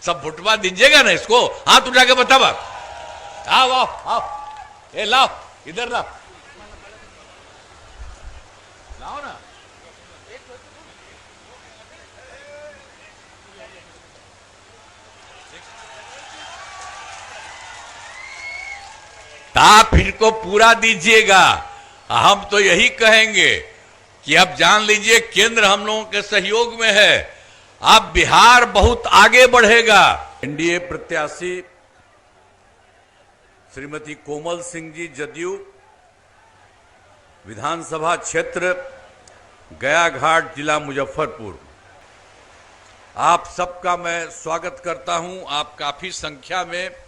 सब भुटवा दीजिएगा ना इसको, हाथ उठा के बतावा। आओ आओ आओ, ए लाओ, इधर लाओ, लाओ ना। आप इनको पूरा दीजिएगा। हम तो यही कहेंगे कि अब जान लीजिए केंद्र हम लोगों के सहयोग में है, अब बिहार बहुत आगे बढ़ेगा। एनडीए प्रत्याशी श्रीमती कोमल सिंह जी, जदयू, विधानसभा क्षेत्र गया घाट, जिला मुजफ्फरपुर। आप सबका मैं स्वागत करता हूं। आप काफी संख्या में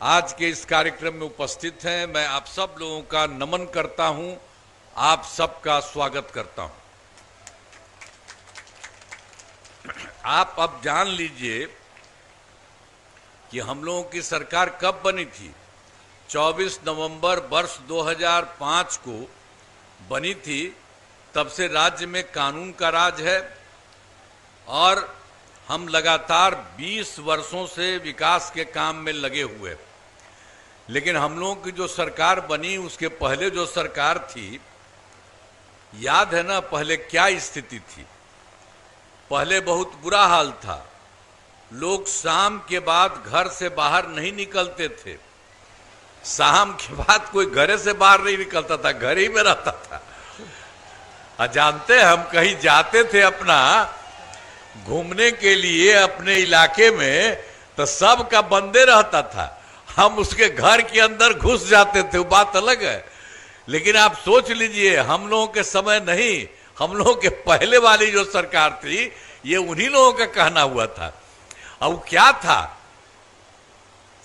आज के इस कार्यक्रम में उपस्थित हैं। मैं आप सब लोगों का नमन करता हूं, आप सबका स्वागत करता हूं। आप अब जान लीजिए कि हम लोगों की सरकार कब बनी थी। 24 नवंबर वर्ष 2005 को बनी थी। तब से राज्य में कानून का राज है और हम लगातार 20 वर्षों से विकास के काम में लगे हुए। लेकिन हम लोगों की जो सरकार बनी, उसके पहले जो सरकार थी, याद है ना पहले क्या स्थिति थी। पहले बहुत बुरा हाल था। लोग शाम के बाद घर से बाहर नहीं निकलते थे। शाम के बाद कोई घर से बाहर नहीं निकलता था, घर ही में रहता था। जानते हैं, हम कहीं जाते थे अपना घूमने के लिए अपने इलाके में, तो सबका बंदे रहता था। हम उसके घर के अंदर घुस जाते थे, वो बात अलग है। लेकिन आप सोच लीजिए, हम लोगों के समय नहीं, हम लोगों के पहले वाली जो सरकार थी, ये उन्हीं लोगों का कहना हुआ था। अब क्या था,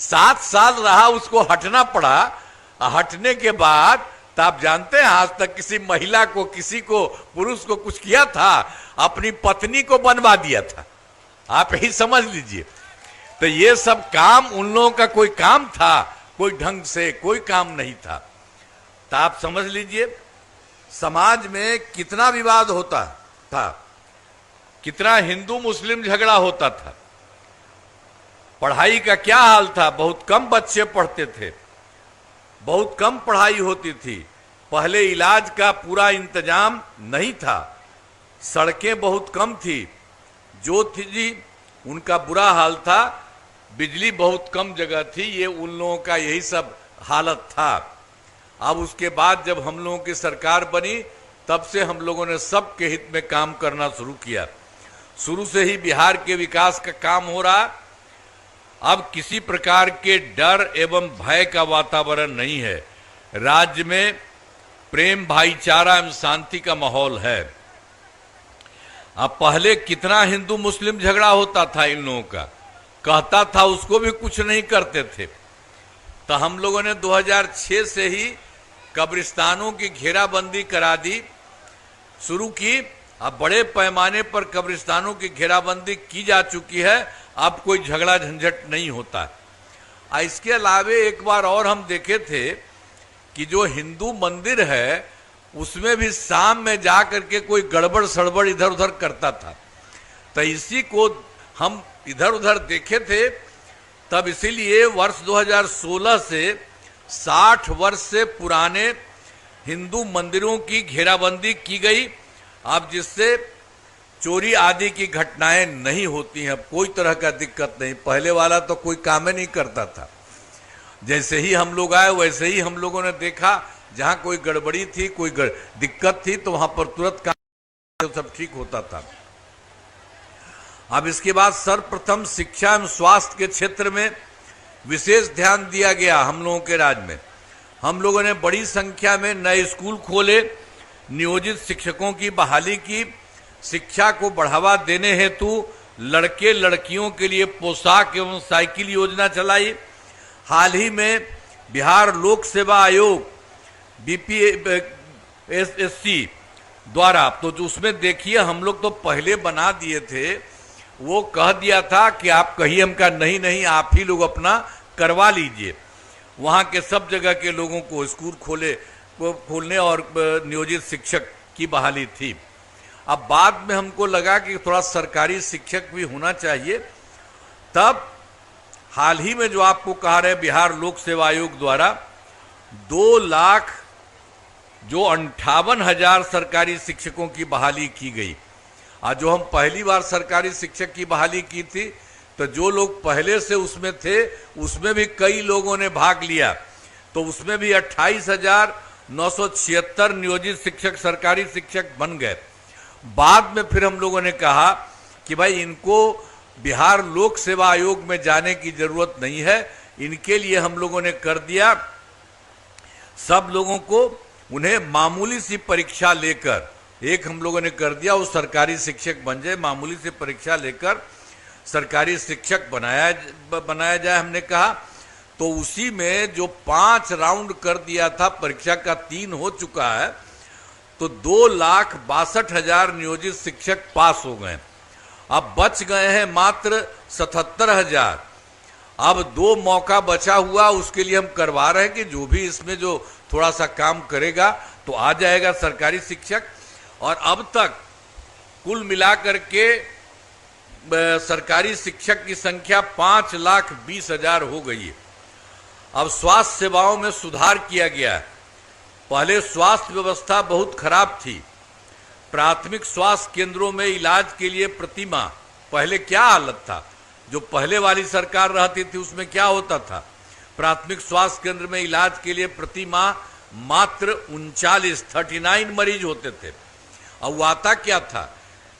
7 साल रहा, उसको हटना पड़ा। हटने के बाद तो आप जानते हैं, आज तक किसी महिला को, किसी को, पुरुष को कुछ किया था? अपनी पत्नी को बनवा दिया था। आप यही समझ लीजिए। तो ये सब काम उन लोगों का कोई काम था? कोई ढंग से कोई काम नहीं था। तो आप समझ लीजिए समाज में कितना विवाद होता था, कितना हिंदू मुस्लिम झगड़ा होता था। पढ़ाई का क्या हाल था, बहुत कम बच्चे पढ़ते थे, बहुत कम पढ़ाई होती थी। पहले इलाज का पूरा इंतजाम नहीं था, सड़कें बहुत कम थी, जो थी जी उनका बुरा हाल था। बिजली बहुत कम जगह थी, ये उन लोगों का यही सब हालत था। अब उसके बाद जब हम लोगों की सरकार बनी, तब से हम लोगों ने सबके हित में काम करना शुरू किया। शुरू से ही बिहार के विकास का काम हो रहा। अब किसी प्रकार के डर एवं भय का वातावरण नहीं है। राज्य में प्रेम, भाईचारा एवं शांति का माहौल है। अब पहले कितना हिंदू मुस्लिम झगड़ा होता था, इन लोगों का कहता था, उसको भी कुछ नहीं करते थे। तो हम लोगों ने 2006 से ही कब्रिस्तानों की घेराबंदी करा दी, शुरू की। अब बड़े पैमाने पर कब्रिस्तानों की घेराबंदी की जा चुकी है। अब कोई झगड़ा झंझट नहीं होता। इसके अलावे एक बार और हम देखे थे कि जो हिंदू मंदिर है, उसमें भी शाम में जा करके कोई गड़बड़ सड़बड़ इधर उधर करता था। तो इसी को हम इधर उधर देखे थे। तब इसीलिए वर्ष 2016 से 60 वर्ष से पुराने हिंदू मंदिरों की घेराबंदी की गई। अब जिससे चोरी आदि की घटनाएं नहीं होती हैं, कोई तरह का दिक्कत नहीं। पहले वाला तो कोई काम ही नहीं करता था। जैसे ही हम लोग आए, वैसे ही हम लोगों ने देखा, जहां कोई गड़बड़ी थी, कोई दिक्कत थी, तो वहां पर तुरंत काम सब ठीक होता था। अब इसके बाद सर्वप्रथम शिक्षा एवं स्वास्थ्य के क्षेत्र में विशेष ध्यान दिया गया। हम लोगों के राज्य में हम लोगों ने बड़ी संख्या में नए स्कूल खोले, नियोजित शिक्षकों की बहाली की, शिक्षा को बढ़ावा देने हेतु लड़के लड़कियों के लिए पोशाक एवं साइकिल योजना चलाई। हाल ही में बिहार लोक सेवा आयोग BPSC द्वारा, तो जो उसमें देखिए हम लोग तो पहले बना दिए थे, वो कह दिया था कि आप कहिए, हम कहा नहीं नहीं, आप ही लोग अपना करवा लीजिए। वहाँ के सब जगह के लोगों को स्कूल खोलने और नियोजित शिक्षक की बहाली थी। अब बाद में हमको लगा कि थोड़ा सरकारी शिक्षक भी होना चाहिए, तब हाल ही में जो आपको कहा रहे बिहार लोक सेवा आयोग द्वारा 2,58,000 सरकारी शिक्षकों की बहाली की गई। आज जो हम पहली बार सरकारी शिक्षक की बहाली की थी, तो जो लोग पहले से उसमें थे उसमें भी कई लोगों ने भाग लिया, तो उसमें भी 28,976 नियोजित शिक्षक सरकारी शिक्षक बन गए। बाद में फिर हम लोगों ने कहा कि भाई इनको बिहार लोक सेवा आयोग में जाने की जरूरत नहीं है, इनके लिए हम लोगों ने कर दिया सब लोगों को उन्हें मामूली सी परीक्षा लेकर, एक हम लोगों ने कर दिया वो सरकारी शिक्षक बन जाए, मामूली सी परीक्षा लेकर सरकारी शिक्षक बनाया जाए हमने कहा। तो उसी में जो 5 राउंड कर दिया था परीक्षा का, 3 हो चुका है, तो 2,62,000 नियोजित शिक्षक पास हो गए। अब बच गए हैं मात्र 77,000। अब 2 मौका बचा हुआ, उसके लिए हम करवा रहे हैं कि जो भी इसमें जो थोड़ा सा काम करेगा तो आ जाएगा सरकारी शिक्षक। और अब तक कुल मिलाकर के सरकारी शिक्षक की संख्या 5,20,000 हो गई है। अब स्वास्थ्य सेवाओं में सुधार किया गया है। पहले स्वास्थ्य व्यवस्था बहुत खराब थी। प्राथमिक स्वास्थ्य केंद्रों में इलाज के लिए प्रति माह पहले क्या हालत था, जो पहले वाली सरकार रहती थी उसमें क्या होता था, प्राथमिक स्वास्थ्य केंद्र में इलाज के लिए प्रति माह मात्र 39 मरीज होते थे। अब वो आता क्या था,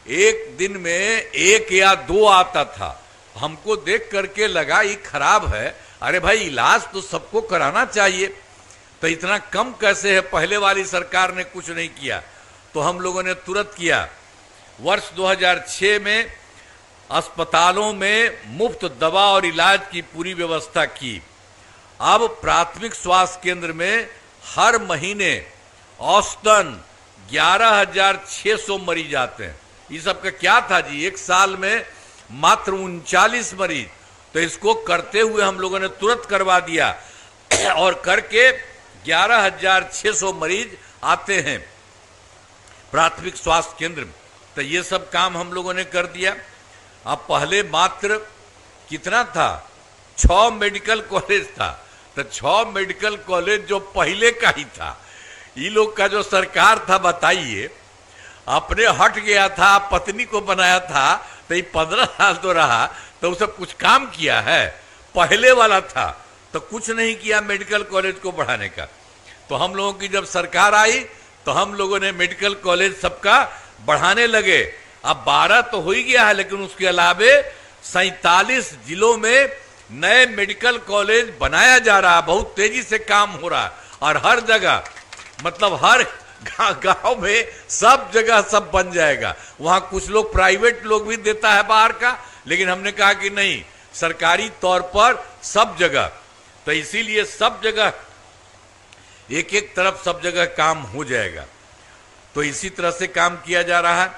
एक दिन में 1 या 2 आता था। हमको देख करके लगा ये खराब है, अरे भाई इलाज तो सबको कराना चाहिए, तो इतना कम कैसे है। पहले वाली सरकार ने कुछ नहीं किया, तो हम लोगों ने तुरंत किया। वर्ष 2006 में अस्पतालों में मुफ्त दवा और इलाज की पूरी व्यवस्था की। अब प्राथमिक स्वास्थ्य केंद्र में हर महीने औसतन 11,600 मरीज आते हैं। ये सब का क्या था जी, एक साल में मात्र 39 मरीज। तो इसको करते हुए हम लोगों ने तुरंत करवा दिया और करके 11,600 मरीज आते हैं प्राथमिक स्वास्थ्य केंद्र में। तो ये सब काम हम लोगों ने कर दिया। अब पहले मात्र कितना था, 6 मेडिकल कॉलेज था, तो 6 मेडिकल कॉलेज जो पहले का ही था। ये लोग का जो सरकार था बताइए, अपने हट गया था, पत्नी को बनाया था, तो ये 15 साल तो रहा, तो उसे कुछ काम किया है। पहले वाला था तो कुछ नहीं किया मेडिकल कॉलेज को बढ़ाने का। तो हम लोगों की जब सरकार आई तो हम लोगों ने मेडिकल कॉलेज सबका बढ़ाने लगे। अब 12 तो हो ही गया है, लेकिन उसके अलावे 47 जिलों में नए मेडिकल कॉलेज बनाया जा रहा है। बहुत तेजी से काम हो रहा है और हर जगह, मतलब हर गांव में सब जगह सब बन जाएगा। वहां कुछ लोग प्राइवेट लोग भी देता है बाहर का, लेकिन हमने कहा कि नहीं, सरकारी तौर पर सब जगह। तो इसीलिए सब जगह एक एक तरफ सब जगह काम हो जाएगा। तो इसी तरह से काम किया जा रहा है।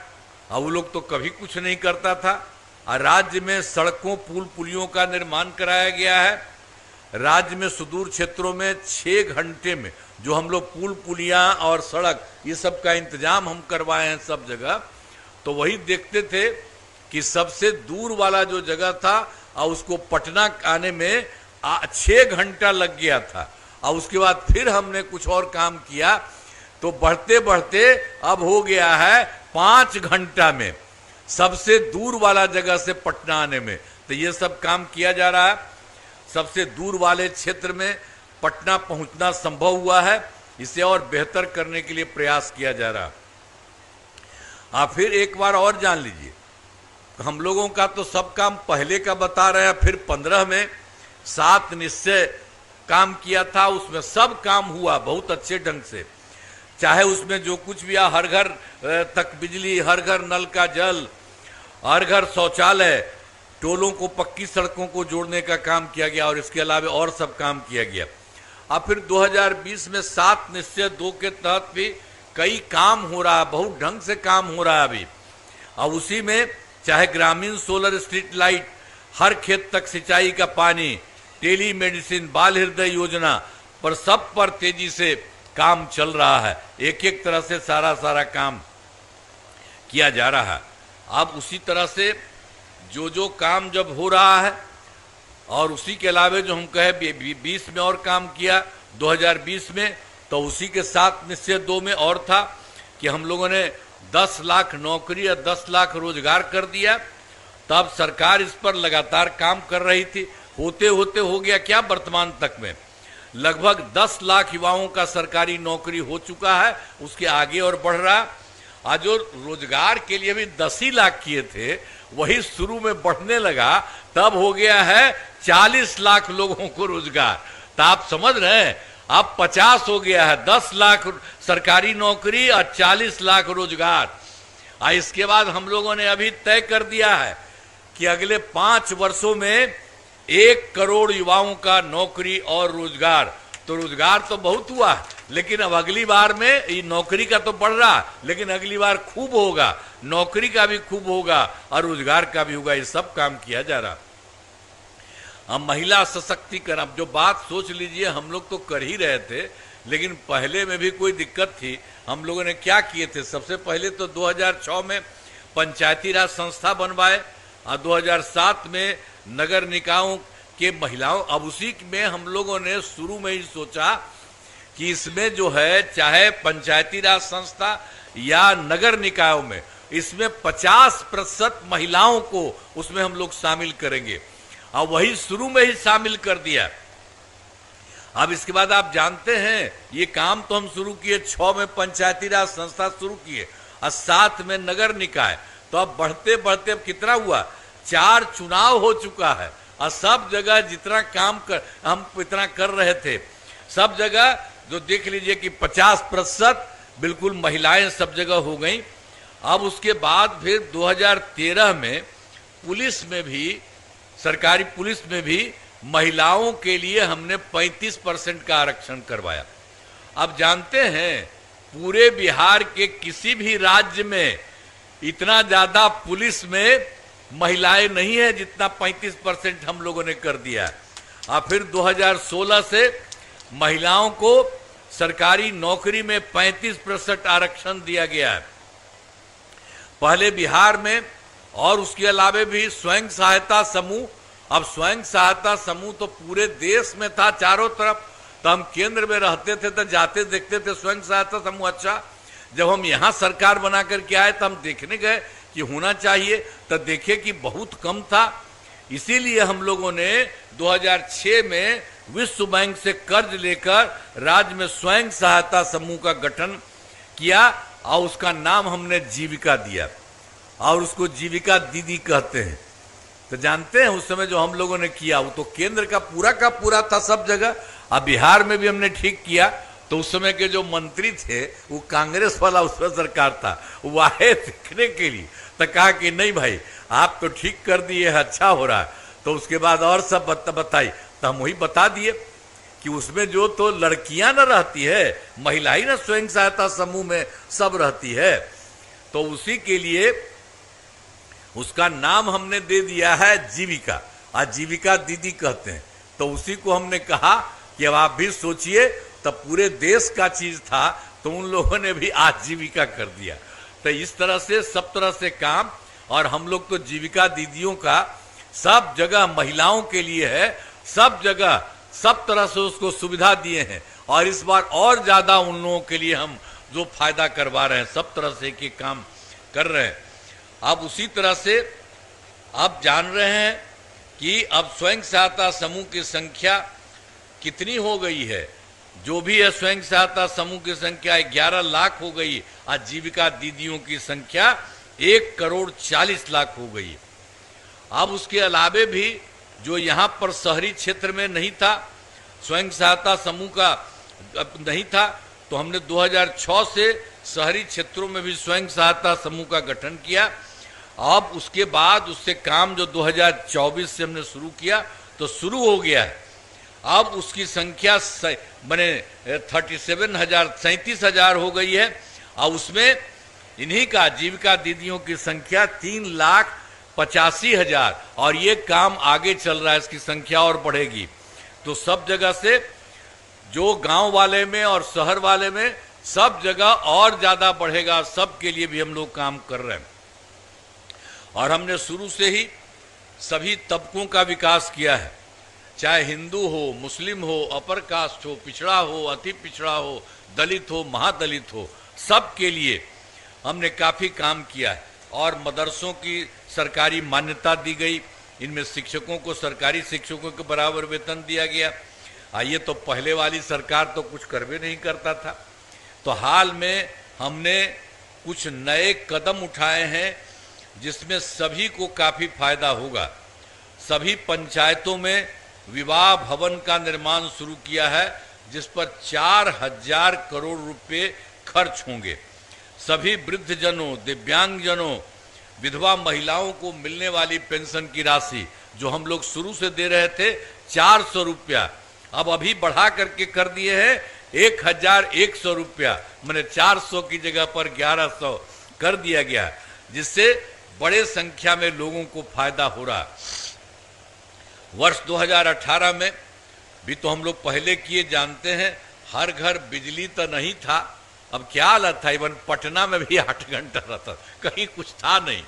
अब वो लोग तो कभी कुछ नहीं करता था। और राज्य में सड़कों पुल पुलियों का निर्माण कराया गया है। राज्य में सुदूर क्षेत्रों में 6 घंटे में जो हम लोग पुल पुलियां और सड़क ये सब का इंतजाम हम करवाए हैं सब जगह। तो वही देखते थे कि सबसे दूर वाला जो जगह था और उसको पटना आने में 6 घंटा लग गया था। और उसके बाद फिर हमने कुछ और काम किया, तो बढ़ते बढ़ते अब हो गया है 5 घंटा में सबसे दूर वाला जगह से पटना आने में। तो ये सब काम किया जा रहा है। सबसे दूर वाले क्षेत्र में पटना पहुंचना संभव हुआ है, इसे और बेहतर करने के लिए प्रयास किया जा रहा है। आप फिर एक बार और जान लीजिए, हम लोगों का तो सब काम पहले का बता रहे हैं। फिर 15 में 7 निश्चय काम किया था, उसमें सब काम हुआ बहुत अच्छे ढंग से। चाहे उसमें जो कुछ भी हर घर तक बिजली, हर घर नल का जल, हर घर शौचालय, टोलों को पक्की सड़कों को जोड़ने का काम किया गया और इसके अलावा और सब काम किया गया। अब फिर 2020 में 7 निश्चय 2 के तहत भी कई काम हो रहा है, बहुत ढंग से काम हो रहा है अभी। अब उसी में चाहे ग्रामीण सोलर स्ट्रीट लाइट, हर खेत तक सिंचाई का पानी, टेली मेडिसिन, बाल हृदय योजना पर सब पर तेजी से काम चल रहा है। एक एक तरह से सारा काम किया जा रहा है। अब उसी तरह से जो काम जब हो रहा है और उसी के अलावे जो हम कहे 20 में और काम किया 2020 में, तो उसी के साथ निश्चय 2 में और था कि हम लोगों ने 10 लाख नौकरी या 10 लाख रोजगार कर दिया। तब सरकार इस पर लगातार काम कर रही थी। होते होते हो गया क्या, वर्तमान तक में लगभग 10 लाख युवाओं का सरकारी नौकरी हो चुका है, उसके आगे और बढ़ रहा। आज जो रोजगार के लिए भी 10 ही लाख किए थे, वही शुरू में बढ़ने लगा, तब हो गया है 40 लाख लोगों को रोजगार। तो आप समझ रहे हैं, अब 50 हो गया है, 10 लाख सरकारी नौकरी और 40 लाख रोजगार। और इसके बाद हम लोगों ने अभी तय कर दिया है कि अगले 5 वर्षों में 1 करोड़ युवाओं का नौकरी और रोजगार। तो रोजगार तो बहुत हुआ, लेकिन अब अगली बार में ये नौकरी का तो बढ़ रहा, लेकिन अगली बार खूब होगा, नौकरी का भी खूब होगा और रोजगार का भी होगा। ये सब काम किया जा रहा। अब महिला सशक्तिकरण, अब जो बात सोच लीजिए, हम लोग तो कर ही रहे थे, लेकिन पहले में भी कोई दिक्कत थी। हम लोगों ने क्या किए थे, सबसे पहले तो 2006 में पंचायती राज संस्था बनवाए और 2007 में नगर निकायों के महिलाओं। अब उसी में हम लोगों ने शुरू में ही सोचा कि इसमें जो है, चाहे पंचायती राज संस्था या नगर निकायों में, इसमें 50% महिलाओं को उसमें हम लोग शामिल करेंगे, और वही शुरू में ही शामिल कर दिया। अब इसके बाद आप जानते हैं, ये काम तो हम शुरू किए 6 में पंचायती राज संस्था शुरू किए और 7 में नगर निकाय। तो अब बढ़ते बढ़ते अब कितना हुआ, 4 चुनाव हो चुका है और सब जगह जितना काम हम इतना कर रहे थे, सब जगह जो देख लीजिए कि 50% बिल्कुल महिलाएं सब जगह हो गई। अब उसके बाद फिर 2013 में पुलिस में भी, सरकारी पुलिस में भी महिलाओं के लिए हमने 35% का आरक्षण करवाया। अब जानते हैं, पूरे बिहार के किसी भी राज्य में इतना ज्यादा पुलिस में महिलाएं नहीं है जितना 35% हम लोगों ने कर दिया है। और फिर 2016 से महिलाओं को सरकारी नौकरी में 35% आरक्षण दिया गया है। पहले बिहार में, और उसके अलावे भी स्वयं सहायता समूह। अब स्वयं सहायता समूह तो पूरे देश में था चारों तरफ, तो हम केंद्र में रहते थे तो जाते देखते थे स्वयं सहायता समूह। अच्छा, जब हम यहाँ सरकार बना करके आए तो हम देखने गए कि होना चाहिए, तो देखे कि बहुत कम था। इसीलिए हम लोगों ने 2006 में विश्व बैंक से कर्ज लेकर राज्य में स्वयं सहायता समूह का गठन किया और उसका नाम हमने जीविका दिया, और उसको जीविका दीदी कहते हैं। तो जानते हैं उस समय जो हम लोगों ने किया, वो तो केंद्र का पूरा था सब जगह। अब बिहार में भी हमने ठीक किया। तो उस समय के जो मंत्री थे, वो कांग्रेस वाला उस समय सरकार था, वो आए देखने के लिए, तो कहा कि नहीं भाई, आप तो ठीक कर दिए, अच्छा हो रहा है। तो उसके बाद और सब बताई, तो हम वही बता दिए कि उसमें जो तो लड़कियां न रहती है, महिला ही ना स्वयं सहायता समूह में सब रहती है। तो उसी के लिए उसका नाम हमने दे दिया है जीविका, आज जीविका दीदी कहते हैं। तो उसी को हमने कहा कि अब आप भी सोचिए, तब पूरे देश का चीज था, तो उन लोगों ने भी आजीविका कर दिया। तो इस तरह से सब तरह से काम, और हम लोग तो जीविका दीदियों का सब जगह महिलाओं के लिए है, सब जगह सब तरह से उसको सुविधा दिए हैं। और इस बार और ज्यादा उन लोगों के लिए हम जो फायदा करवा रहे हैं, सब तरह से के काम कर रहे हैं। अब उसी तरह से आप जान रहे हैं कि अब स्वयं सहायता समूह की संख्या कितनी हो गई है। जो भी है, स्वयं सहायता समूह की संख्या 11 लाख हो गई। आज जीविका दीदियों की संख्या 1,40,00,000 हो गई। अब उसके अलावे भी जो यहाँ पर शहरी क्षेत्र में नहीं था, स्वयं सहायता समूह का नहीं था, तो हमने 2006 से शहरी क्षेत्रों में भी स्वयं सहायता समूह का गठन किया। अब उसके बाद उससे काम जो 2024 से हमने शुरू किया, तो शुरू हो गया है। अब उसकी संख्या बने 37,000 हो गई है, और उसमें इन्हीं का जीविका दीदियों की संख्या 3,85,000, और ये काम आगे चल रहा है, इसकी संख्या और बढ़ेगी। तो सब जगह से, जो गांव वाले में और शहर वाले में, सब जगह और ज्यादा बढ़ेगा। सबके लिए भी हम लोग काम कर रहे हैं। और हमने शुरू से ही सभी तबकों का विकास किया है। चाहे हिंदू हो, मुस्लिम हो, अपर कास्ट हो, पिछड़ा हो, अति पिछड़ा हो, दलित हो, महादलित हो, सब के लिए हमने काफ़ी काम किया है। और मदरसों की सरकारी मान्यता दी गई, इनमें शिक्षकों को सरकारी शिक्षकों के बराबर वेतन दिया गया। ये तो पहले वाली सरकार तो कुछ करवे नहीं करता था। तो हाल में हमने कुछ नए कदम उठाए हैं जिसमें सभी को काफ़ी फायदा होगा। सभी पंचायतों में विवाह भवन का निर्माण शुरू किया है जिस पर 4000 करोड़ रुपए खर्च होंगे। सभी वृद्धजनों, दिव्यांगजनों, विधवा महिलाओं को मिलने वाली पेंशन की राशि जो हम लोग शुरू से दे रहे थे 400 रुपया, अब अभी बढ़ा करके कर दिए हैं 1100 रुपया, मैंने 400 की जगह पर 1100 कर दिया गया, जिससे बड़े संख्या में लोगों को फायदा हो रहा। वर्ष 2018 में भी तो हम लोग पहले किए जानते हैं, हर घर बिजली तो नहीं था, अब क्या हालत था, इवन पटना में भी 8 घंटा रहता, कहीं कुछ था नहीं,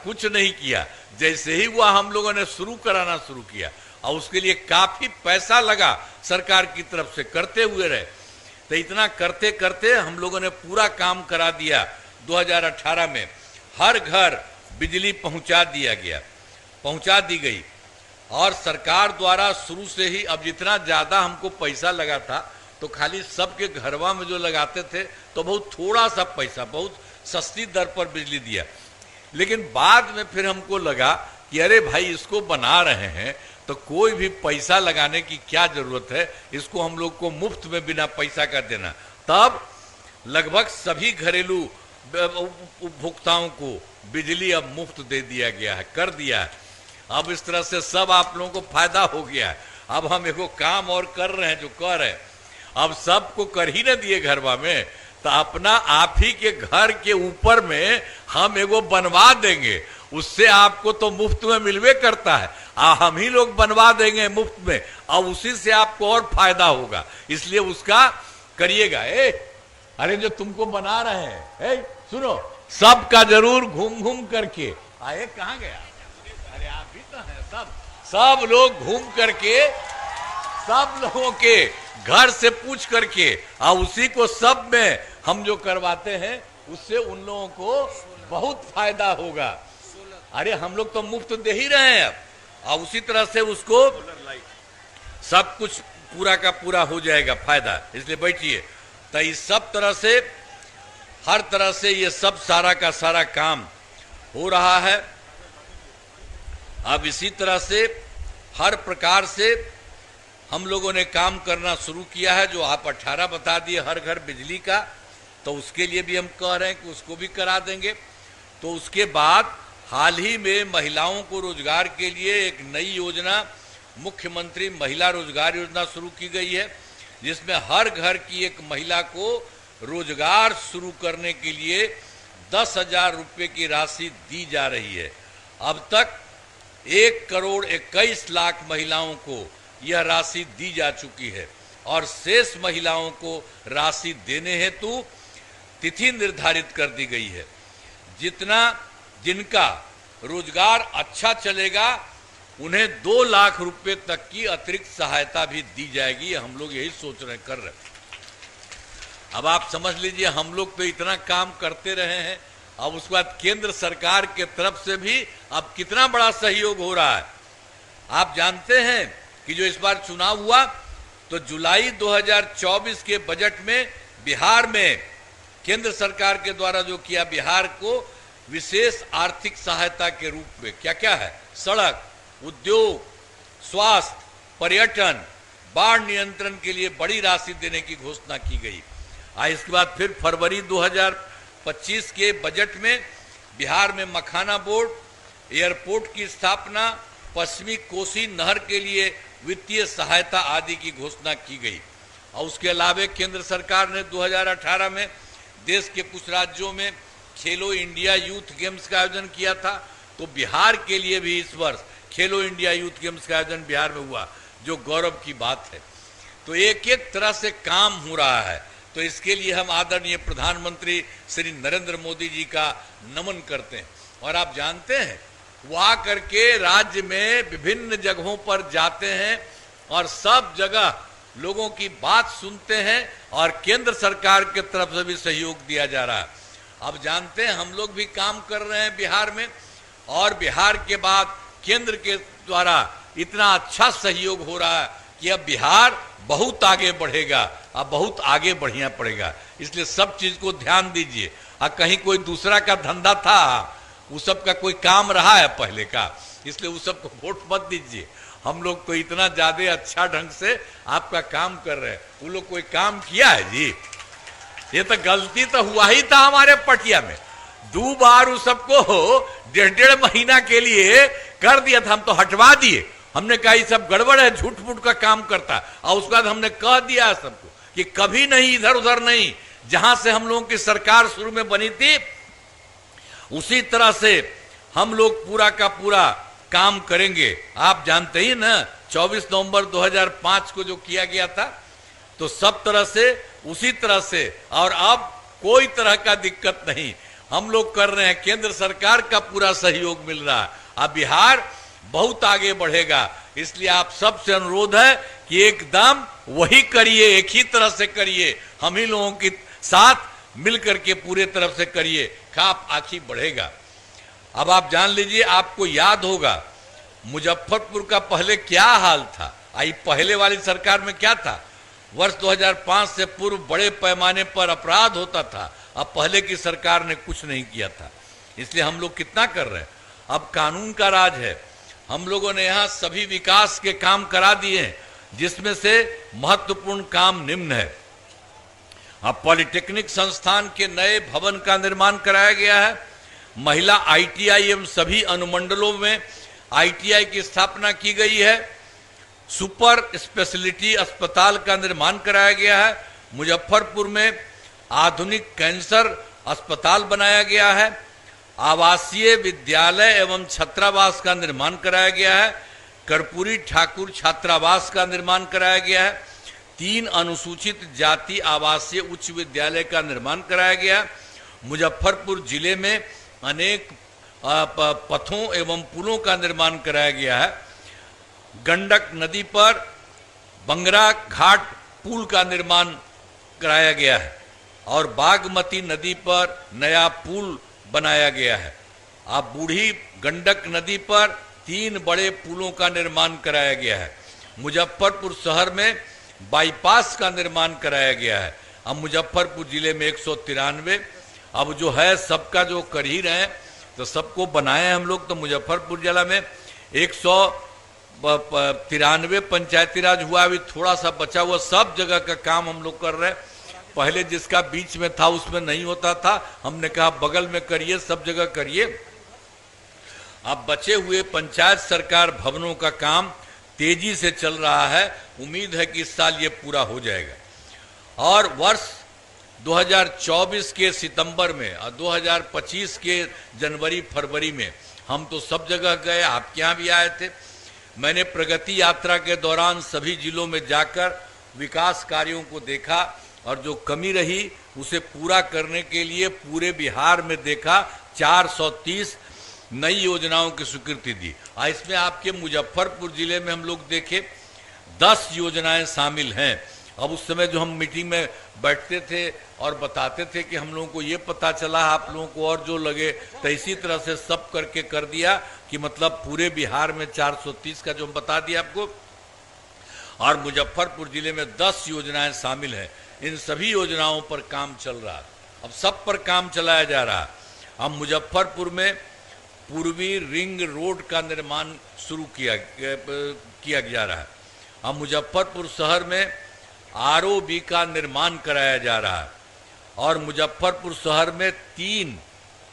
कुछ नहीं किया। जैसे ही हुआ हम लोगों ने कराना शुरू किया और उसके लिए काफी पैसा लगा सरकार की तरफ से, करते हुए रहे। तो इतना करते करते हम लोगों ने पूरा काम करा दिया। 2018 में हर घर बिजली पहुंचा दी गई। और सरकार द्वारा शुरू से ही, अब जितना ज्यादा हमको पैसा लगा था तो खाली सबके घरवा में जो लगाते थे तो बहुत थोड़ा सा पैसा, बहुत सस्ती दर पर बिजली दिया। लेकिन बाद में फिर हमको लगा कि अरे भाई इसको बना रहे हैं तो कोई भी पैसा लगाने की क्या जरूरत है, इसको हम लोग को मुफ्त में बिना पैसा का देना। तब लगभग सभी घरेलू उपभोक्ताओं को बिजली अब मुफ्त दे दिया गया है, कर दिया है। अब इस तरह से सब आप लोगों को फायदा हो गया है। अब हम एगो काम और कर रहे हैं जो कर रहे हैं, अब सबको कर ही न दिए घरवा में, तो अपना आप ही के घर के ऊपर में हम एगो बनवा देंगे, उससे आपको तो मुफ्त में मिलवे करता है, हम ही लोग बनवा देंगे मुफ्त में और उसी से आपको और फायदा होगा, इसलिए उसका करिएगा। अरे जो तुमको बना रहे हैं, सुनो, सबका जरूर घूम घूम करके आए, कहाँ गया, अरे आप भी तो हैं, सब लोग घूम करके सब लोगों के घर से पूछ करके और उसी को सब में हम जो करवाते हैं उससे उन लोगों को बहुत फायदा होगा। अरे हम लोग तो मुफ्त दे ही रहे हैं अब, और उसी तरह से उसको सब कुछ पूरा का पूरा हो जाएगा फायदा, इसलिए बैठिए। तो इस सब तरह से, हर तरह से ये सब सारा का सारा काम हो रहा है। अब इसी तरह से हर प्रकार से हम लोगों ने काम करना शुरू किया है। जो आप 18 बता दिए हर घर बिजली का, तो उसके लिए भी हम कह रहे हैं कि उसको भी करा देंगे। तो उसके बाद हाल ही में महिलाओं को रोजगार के लिए एक नई योजना, मुख्यमंत्री महिला रोजगार योजना शुरू की गई है, जिसमें हर घर की एक महिला को रोजगार शुरू करने के लिए 10,000 रुपये की राशि दी जा रही है। अब तक 1,21,00,000 महिलाओं को यह राशि दी जा चुकी है और शेष महिलाओं को राशि देने हेतु तिथि निर्धारित कर दी गई है। जिनका रोजगार अच्छा चलेगा उन्हें 2 लाख रुपए तक की अतिरिक्त सहायता भी दी जाएगी। हम लोग यही सोच रहे, कर रहे। अब आप समझ लीजिए, हम लोग तो इतना काम करते रहे हैं, अब उसके बाद केंद्र सरकार के तरफ से भी अब कितना बड़ा सहयोग हो रहा है। आप जानते हैं कि जो इस बार चुनाव हुआ तो जुलाई 2024 के बजट में बिहार में केंद्र सरकार के द्वारा जो किया, बिहार को विशेष आर्थिक सहायता के रूप में क्या क्या है, सड़क, उद्योग, स्वास्थ्य, पर्यटन, बाढ़ नियंत्रण के लिए बड़ी राशि देने की घोषणा की गई। इसके बाद फिर फरवरी 2025 के बजट में बिहार में मखाना बोर्ड, एयरपोर्ट की स्थापना, पश्चिमी कोसी नहर के लिए वित्तीय सहायता आदि की घोषणा की गई। और उसके अलावा केंद्र सरकार ने 2018 में देश के कुछ राज्यों में खेलो इंडिया यूथ गेम्स का आयोजन किया था, तो बिहार के लिए भी इस वर्ष खेलो इंडिया यूथ गेम्स का आयोजन बिहार में हुआ, जो गौरव की बात है। तो एक एक तरह से काम हो रहा है। तो इसके लिए हम आदरणीय प्रधानमंत्री श्री नरेंद्र मोदी जी का नमन करते हैं। और आप जानते हैं, वो आकर के राज्य में विभिन्न जगहों पर जाते हैं, और सब जगह लोगों की बात सुनते हैं और केंद्र सरकार की तरफ से भी सहयोग दिया जा रहा है। अब जानते हैं हम लोग भी काम कर रहे हैं बिहार में, और बिहार के बाद केंद्र के द्वारा इतना अच्छा सहयोग हो रहा है कि अब बिहार बहुत आगे बढ़ेगा, अब बहुत आगे बढ़िया पड़ेगा। इसलिए सब चीज को ध्यान दीजिए। कहीं कोई दूसरा का धंधा था, वो सब का कोई काम रहा है पहले का, इसलिए वो सब को वोट मत दीजिए। हम लोग तो इतना ज्यादा अच्छा ढंग से आपका काम कर रहे हैं, वो लोग कोई काम किया है जी? ये तो गलती तो हुआ ही था हमारे पटिया में, 2 बार उस सबको 1.5 महीना के लिए कर दिया था, हम तो हटवा दिए। हमने कहा ये सब गड़बड़ है, झूठ मूठ का काम करता, और उसके बाद हमने कह दिया सबको कि कभी नहीं इधर उधर नहीं, जहां से हम लोगों की सरकार शुरू में बनी थी उसी तरह से हम लोग पूरा का पूरा काम करेंगे। आप जानते ही ना 24 नवंबर 2005 को जो किया गया था, तो सब तरह से उसी तरह से, और अब कोई तरह का दिक्कत नहीं हम लोग कर रहे हैं। केंद्र सरकार का पूरा सहयोग मिल रहा है। अब बिहार बहुत आगे बढ़ेगा, इसलिए आप सबसे अनुरोध है कि एकदम वही करिए, एक ही तरह से करिए, हम ही लोगों के साथ मिलकर के पूरे तरफ से करिए, खाप आखी बढ़ेगा। अब आप जान लीजिए, आपको याद होगा मुजफ्फरपुर का पहले क्या हाल था, आई पहले वाली सरकार में क्या था। वर्ष 2005 से पूर्व बड़े पैमाने पर अपराध होता था, अब पहले की सरकार ने कुछ नहीं किया था। इसलिए हम लोग कितना कर रहे हैं, अब कानून का राज है। हम लोगों ने यहाँ सभी विकास के काम करा दिए हैं, जिसमें से महत्वपूर्ण काम निम्न है। अब पॉलिटेक्निक संस्थान के नए भवन का निर्माण कराया गया है, महिला आईटीआई एवं सभी अनुमंडलों में आईटीआई की स्थापना की गई है, सुपर स्पेशलिटी अस्पताल का निर्माण कराया गया है, मुजफ्फरपुर में आधुनिक कैंसर अस्पताल बनाया गया है, आवासीय विद्यालय एवं छात्रावास का निर्माण कराया गया है, कर्पूरी ठाकुर छात्रावास का निर्माण कराया गया है, 3 अनुसूचित जाति आवासीय उच्च विद्यालय का निर्माण कराया गया। मुजफ्फरपुर जिले में अनेक पथों एवं पुलों का निर्माण कराया गया है। गंडक नदी पर बंगरा घाट पुल का निर्माण कराया गया है, और बागमती नदी पर नया पुल बनाया गया है। अब बूढ़ी गंडक नदी पर 3 बड़े पुलों का निर्माण कराया गया है। मुजफ्फरपुर शहर में बाईपास का निर्माण कराया गया है। अब मुजफ्फरपुर जिले में 193, अब जो है सबका जो कर ही रहे हैं, तो सबको बनाए हम लोग। तो मुजफ्फरपुर जिला में 193 पंचायती राज हुआ, अभी थोड़ा सा बचा हुआ, सब जगह का काम हम लोग कर रहे हैं। पहले जिसका बीच में था उसमें नहीं होता था, हमने कहा बगल में करिए, सब जगह करिए। अब बचे हुए पंचायत सरकार भवनों का काम तेजी से चल रहा है, उम्मीद है कि इस साल ये पूरा हो जाएगा। और वर्ष 2024 के सितंबर में और 2025 के जनवरी फरवरी में हम तो सब जगह गए, आपके यहाँ भी आए थे। मैंने प्रगति यात्रा के दौरान सभी जिलों में जाकर विकास कार्यों को देखा, और जो कमी रही उसे पूरा करने के लिए पूरे बिहार में देखा। 430 नई योजनाओं की स्वीकृति दी। इसमें आपके मुजफ्फरपुर जिले में हम लोग देखे 10 योजनाएं शामिल हैं। अब उस समय जो हम मीटिंग में बैठते थे और बताते थे कि हम लोगों को ये पता चला, आप लोगों को और जो लगे, तो इसी तरह से सब करके कर दिया कि मतलब पूरे बिहार में 430 का जो हम बता दिया आपको, और मुजफ्फरपुर जिले में 10 योजनाएं शामिल हैं। इन सभी योजनाओं पर काम चल रहा है, अब सब पर काम चलाया जा रहा है। अब मुजफ्फरपुर में पूर्वी रिंग रोड का निर्माण शुरू किया जा रहा है। अब मुजफ्फरपुर शहर में आरओबी का निर्माण कराया जा रहा है, और मुजफ्फरपुर शहर में 3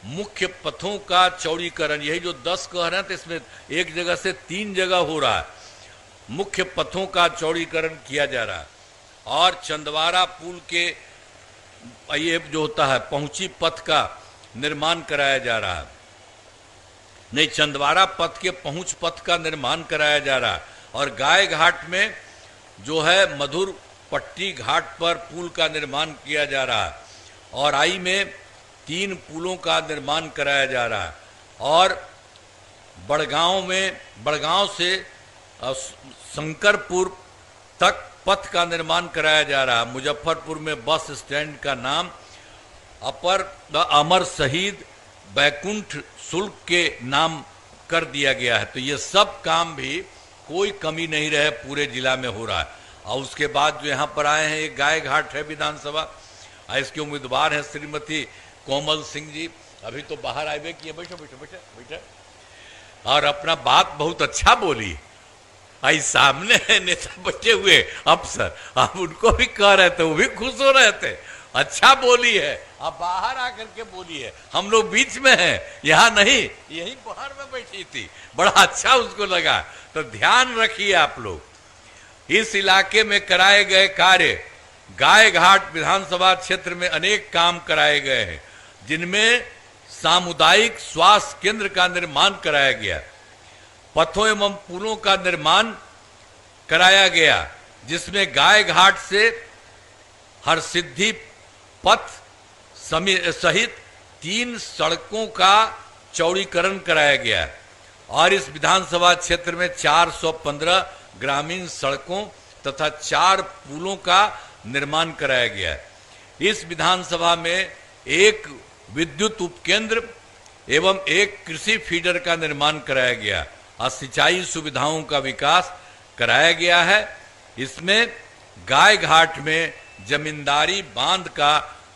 मुख्य पथों का चौड़ीकरण, यही जो 10 कह रहे हैं, तो इसमें एक जगह से 3 जगह हो रहा है। मुख्य पथों का चौड़ीकरण किया जा रहा है, और चंदवारा पुल के ये जो होता है पहुंची पथ का निर्माण कराया जा रहा है। नहीं, चंदवारा पथ के पहुंच पथ का निर्माण कराया जा रहा है, और गाय घाट में जो है मधुर पट्टी घाट पर पुल का निर्माण किया जा रहा है, और आई में 3 पुलों का निर्माण कराया जा रहा है, और बड़गांव से शंकरपुर तक पथ का निर्माण कराया जा रहा है। मुजफ्फरपुर में बस स्टैंड का नाम अमर शहीद बैकुंठ शुल्क के नाम कर दिया गया है। तो ये सब काम भी कोई कमी नहीं रहे पूरे जिला में हो रहा है। और उसके बाद जो यहाँ पर आए हैं, एक गाय घाट है विधानसभा, इसके उम्मीदवार हैं श्रीमती कोमल सिंह जी, अभी तो बाहर आए हुए किए, बैठो बैठो बैठो बैठो, और अपना बात बहुत अच्छा बोली। आई सामने है नेता बैठे हुए अफसर, आप उनको भी कह रहे थे, वो भी खुश हो रहे थे, अच्छा बोली है, आप बाहर आकर के बोली है, हम लोग बीच में हैं, यहाँ नहीं, यही बाहर में बैठी थी, बड़ा अच्छा उसको लगा। तो ध्यान रखिए आप लोग, इस इलाके में कराए गए कार्य, गाय घाट विधानसभा क्षेत्र में अनेक काम कराए गए हैं, जिनमें सामुदायिक स्वास्थ्य केंद्र का निर्माण कराया गया, पथों एवं पुलों का निर्माण कराया गया, जिसमें गाय घाट से हरसिद्धि पथ सहित 3 सड़कों का चौड़ीकरण कराया गया। और इस विधानसभा क्षेत्र में 415 ग्रामीण सड़कों तथा 4 पुलों का निर्माण कराया गया। इस विधानसभा में एक विद्युत उपकेंद्र एवं एक कृषि फीडर का निर्माण कराया गया और सिंचाई सुविधाओं का विकास कराया गया है। इसमें गाय घाट में जमींदारी बांध का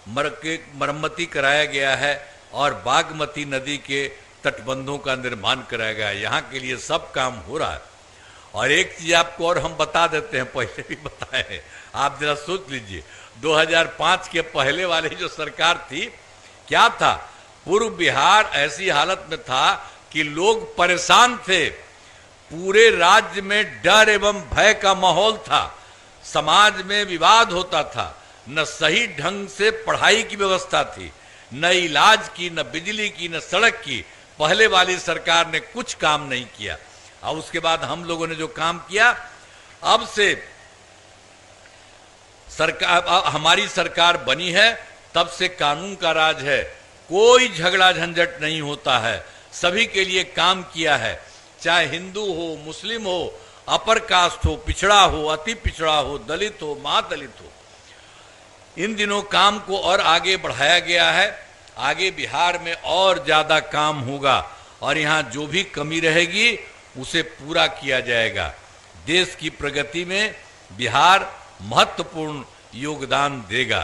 मरम्मती कराया गया है और बागमती नदी के तटबंधों का निर्माण कराया गया है। यहाँ के लिए सब काम हो रहा है। और एक चीज आपको और हम बता देते हैं, पहले भी बताए हैं, आप जरा सोच लीजिए, 2005 के पहले वाली जो सरकार थी, क्या था, पूर्व बिहार ऐसी हालत में था कि लोग परेशान थे, पूरे राज्य में डर एवं भय का माहौल था, समाज में विवाद होता था, न सही ढंग से पढ़ाई की व्यवस्था थी, न इलाज की, न बिजली की, न सड़क की। पहले वाली सरकार ने कुछ काम नहीं किया और उसके बाद हम लोगों ने जो काम किया, अब से सरकार, हमारी सरकार बनी है, तब से कानून का राज है, कोई झगड़ा झंझट नहीं होता है, सभी के लिए काम किया है, चाहे हिंदू हो, मुस्लिम हो, अपर कास्ट हो, पिछड़ा हो, अति पिछड़ा हो, दलित हो, महादलित हो। इन दिनों काम को और आगे बढ़ाया गया है। आगे बिहार में और ज्यादा काम होगा और यहाँ जो भी कमी रहेगी उसे पूरा किया जाएगा। देश की प्रगति में बिहार महत्वपूर्ण योगदान देगा।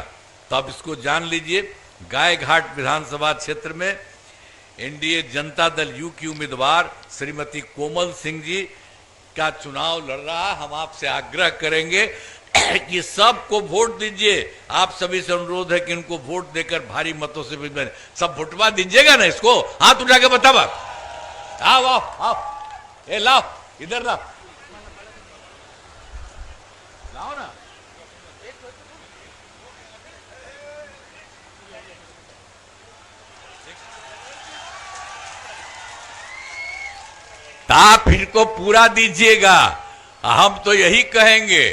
तो अब इसको जान लीजिए, गाय घाट विधानसभा क्षेत्र में एनडीए जनता दल यू की उम्मीदवार श्रीमती कोमल सिंह जी का चुनाव लड़ रहा है। हम आपसे आग्रह करेंगे कि सबको वोट दीजिए। आप सभी से अनुरोध है कि इनको वोट देकर भारी मतों से सब वोटवा दीजिएगा ना। इसको हाथ उठा के बताओ, आओ आओ आओ, ए लाओ, इधर लाओ, लाओ ना। आप इनको पूरा दीजिएगा। हम तो यही कहेंगे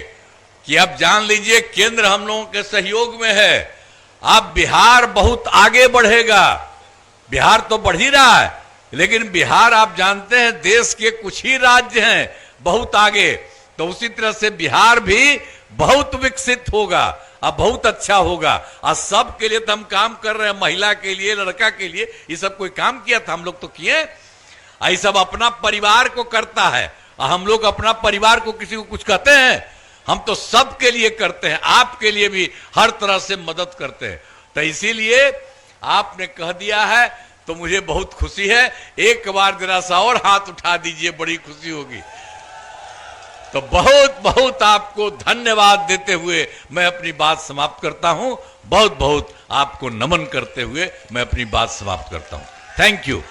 कि अब जान लीजिए, केंद्र हम लोगों के सहयोग में है, अब बिहार बहुत आगे बढ़ेगा। बिहार तो बढ़ ही रहा है, लेकिन बिहार आप जानते हैं देश के कुछ ही राज्य हैं बहुत आगे, तो उसी तरह से बिहार भी बहुत विकसित होगा, अब बहुत अच्छा होगा। और सब के लिए तो हम काम कर रहे हैं, महिला के लिए, लड़का के लिए, ये सब कोई काम किया था, हम लोग तो किए। ये सब अपना परिवार को करता है, हम लोग अपना परिवार को किसी को कुछ कहते हैं? हम तो सब के लिए करते हैं, आपके लिए भी हर तरह से मदद करते हैं। तो इसीलिए आपने कह दिया है तो मुझे बहुत खुशी है। एक बार जरा सा और हाथ उठा दीजिए, बड़ी खुशी होगी। तो बहुत बहुत आपको धन्यवाद देते हुए मैं अपनी बात समाप्त करता हूं। बहुत बहुत आपको नमन करते हुए मैं अपनी बात समाप्त करता हूं। Thank you.